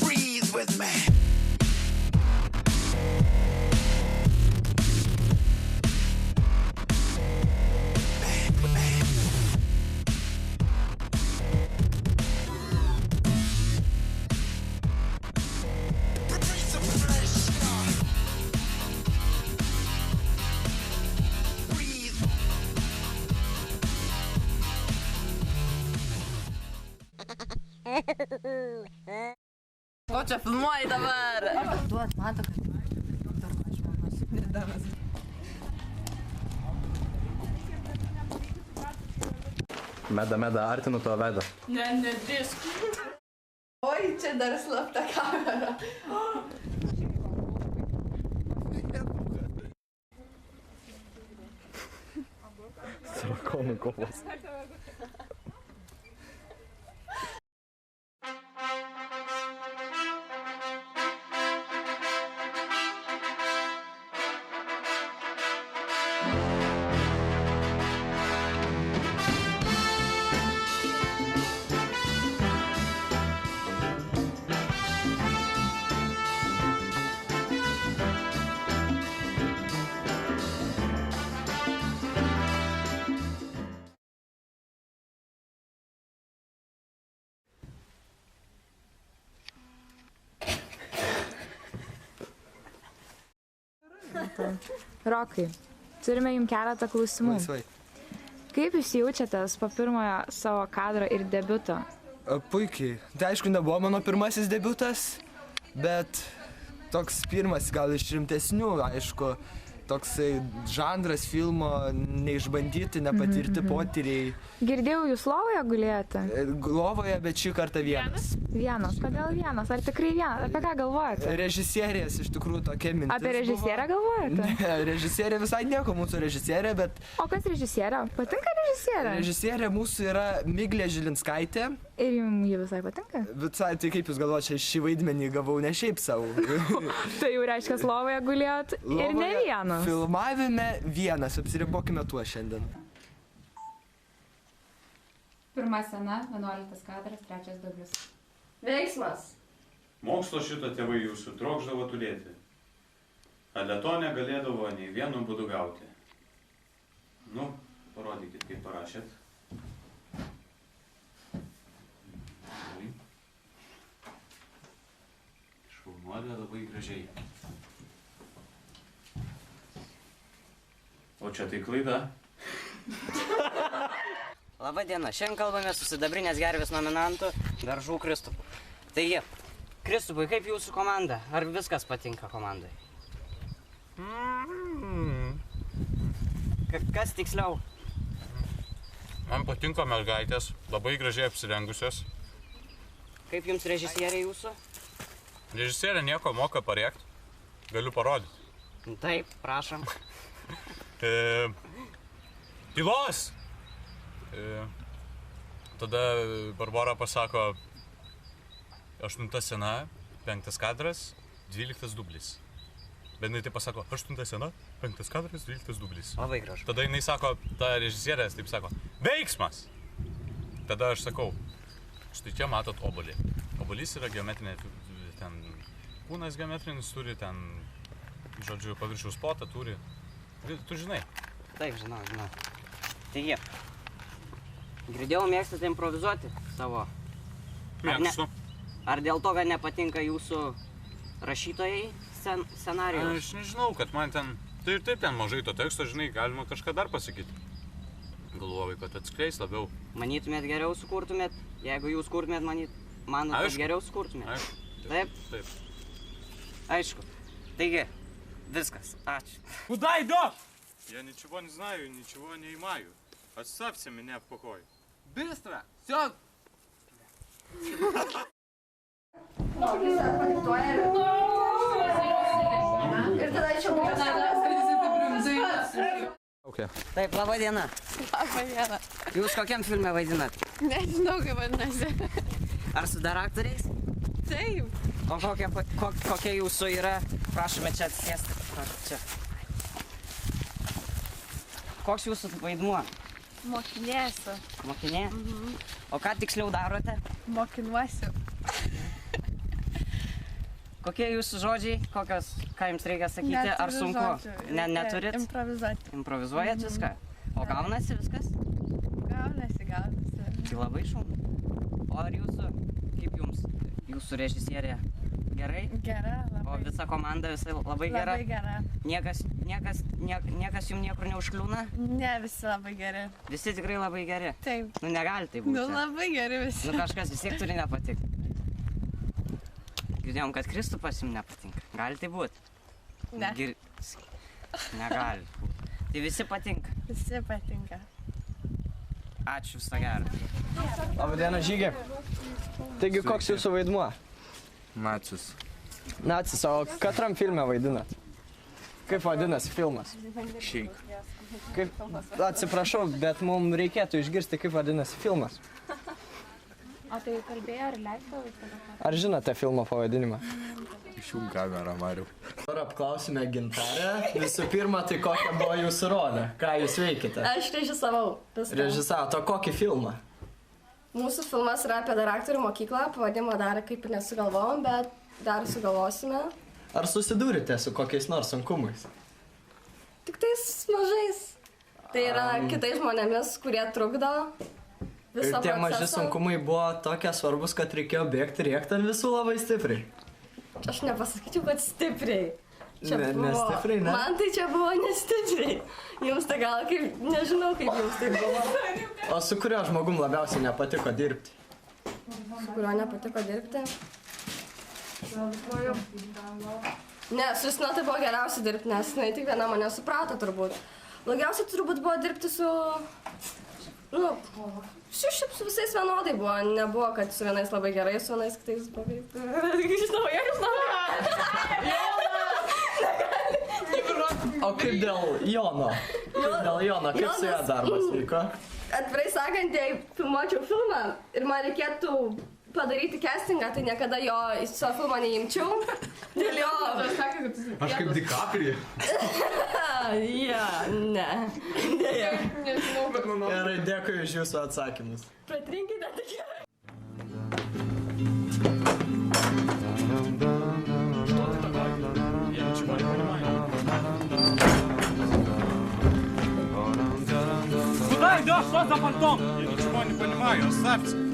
Breathe with me. O čia filmuoji dabar. Duot, mato, kad dar žmogus. Nedamas. Meda, artinu tavo veidą. Nedrįsk. Oi, čia dar slapta kamera. Drakonų kovos. Rokai, turime jums keletą klausimų. Laisvai. Kaip jūs jaučiatės po pirmojo savo kadro ir debiuto? Puikiai. Tai aišku, nebuvo mano pirmasis debiutas, bet toks pirmas gal iš rimtesnių, aišku, toksai žanras filmo, neišbandyti, nepatirti potyriai. Girdėjau, jūs lovoje gulėjote? Lovoje, bet šį kartą vienas. Vienas? Kodėl vienas? Ar tikrai vienas? Apie ką galvojate? Režisierės iš tikrųjų tokia mintis. Apie režisierę galvojate? Ne, režisierė visai nieko, mūsų režisierė, bet... O kas režisierė? Patinka režisierė? Režisierė mūsų yra Miglė Žilinskaitė. Ir jums ji visai patinka? Visai, tai kaip jūs galvočiate, šį vaidmenį gavau ne šiaip savo. Tai jau reiškia, lovoje gulėjot ir ne vienas. Filmavime vienas, apsiribokime tuo šiandien. Pirma scena, 11 kadras, 3 dublis. Veiksmas. Mokslo šito tėvai jūsų trokšdavo turėti. Ale to negalėdavo nei vienu būdu gauti. Nu, parodykit, kaip parašėt. Išformuolė labai gražiai. O čia tai klaida. Labadiena, šiandien kalbame su sidabrinės gervės nominantu Beržų Kristupu. Taigi, Kristupai, kaip jūsų komanda? Ar viskas patinka komandai? Kas tiksliau? Man patinka mergaitės, labai gražiai apsirengusios. Kaip jums režisierė jūsų? Režisierė nieko moka parėkt. Galiu parodyti. Taip, prašom. Tylos! Tada Barbora pasako 8 scena, 5 kadras, 12 dublis. Bet jinai taip pasako 8 scena, 5 kadras, 12 dublis. Labai gražu. Tada jinai sako, ta režisierė taip sako, veiksmas! Tada aš sakau, štai čia matot obolį. Obolys yra geometrinė, ten kūnas geometrinis turi, ten, žodžiu, paviršiaus plotą turi. Tu žinai? Taip, žinau. Taigi, girdėjau, mėgstate improvizuoti savo. Mėgstu. Ar dėl to, kad nepatinka jūsų rašytojai scenarijos? Aš nežinau, kad man ten, tai ir taip ten mažai to teksto, žinai, galima kažką dar pasakyti. Galvoju, kad atskleis labiau. Manytumėt geriau sukurtumėt, jeigu jūs kurtumėt, manot, kad geriau sukurtumėt? Aišku. Taip? Taip. Aišku. Taigi, viskas. Ačiū. Куда идешь? Я ничего не знаю, ничего не имею. Оставьте меня в покое. Быстро! Все! Ir tada čia Okay. Taip, laba diena. Labą dieną. Jūs kokiam filme vaidinat? Nežinau, kaip vadinasi. Ar su dar aktoriais? Taip. O kokia jūsų yra? Prašome čia atsisėsti. Prašom, čia. Koks jūsų vaidmuo? Mokinėsiu. Mokinė? O ką tiksliau darote? Mokinuosiu. Kokie jūsų žodžiai? Ką jums reikia sakyti? Ar sunku? Neturit? Improvizuoti. Improvizuojat viską? O gaunasi viskas? Gaunasi. Tai labai šaunu. O ar kaip jums, jūsų režisierė gerai? Gera, O labai. visa komanda visai labai gera? Labai gera. Niekas jums niekur neužkliūna? Ne, visi labai geri. Visi tikrai labai geri. Taip. Nu negali tai būti. Nu, labai geri visi. Nu kažkas vis tiek turi nepatikti. Girdėjom, kad Kristupas jums nepatinka. Gali tai būti? Ne. Negali būti. Tai visi patinka. Visi patinka. Ačiū, visą gerą. Labadiena, Žygė. Taigi, koks jūsų vaidmuo? Nacis. Nacis, o katram filme vaidinat? Kaip vadinasi filmas? Šeik. Atsiprašau, bet mums reikėtų išgirsti, kaip vadinasi filmas. O tai kalbėjo ar leisdavo visada? Ar žinote filmo pavadinimą? Išjung kamerą, Mariu. Dabar apklausime Gintarę. Visų pirma, tai kokia buvo jūsų rolė? Ką jūs veikite? Aš režisavau. Režisavo, o kokį filmą? Mūsų filmas yra apie dar aktorių mokyklą. Pavadimą dar kaip ir nesugalvojom, bet dar sugalvosime. Ar susidūrite su kokiais nors sunkumais? Tik tais mažais. Tai yra kitais žmonėmis, kurie trukdo Ir visą tie maži procesą. sunkumai buvo tokie svarbus, kad reikėjo bėgti ir rėkti ant visų labai stipriai. Aš nepasakyčiau, kad stipriai. Nestipriai, ne? Man tai čia buvo nestipriai. Jums tai gal kaip, nežinau kaip jums tai buvo. O su kuriuo žmogum labiausiai nepatiko dirbti? Su kuriuo nepatiko dirbti? Ne, su Justina tai buvo geriausia dirbti, nes jinai tik viena mane suprato turbūt. Blogiausia turbūt buvo dirbti su... Nu, šiaip su visais vienodai buvo. Nebuvo, kad su vienais labai gerai, su vienais kitais blogai. O kaip dėl Jono? Kaip su jo darbas vyko? Atvirai sakant, jei filmuočiau filmą ir man reikėtų padaryti castingą, tai niekada jo į savo filmą neimčiau. Dėl jo... Aš kaip DiCaprio. Ne. Dėja. Gerai, dėkui už jūsų atsakymus. Pratrinkite tik gerai. Куда идешь? Что за фантом? Я ничего не понимаю, оставьте.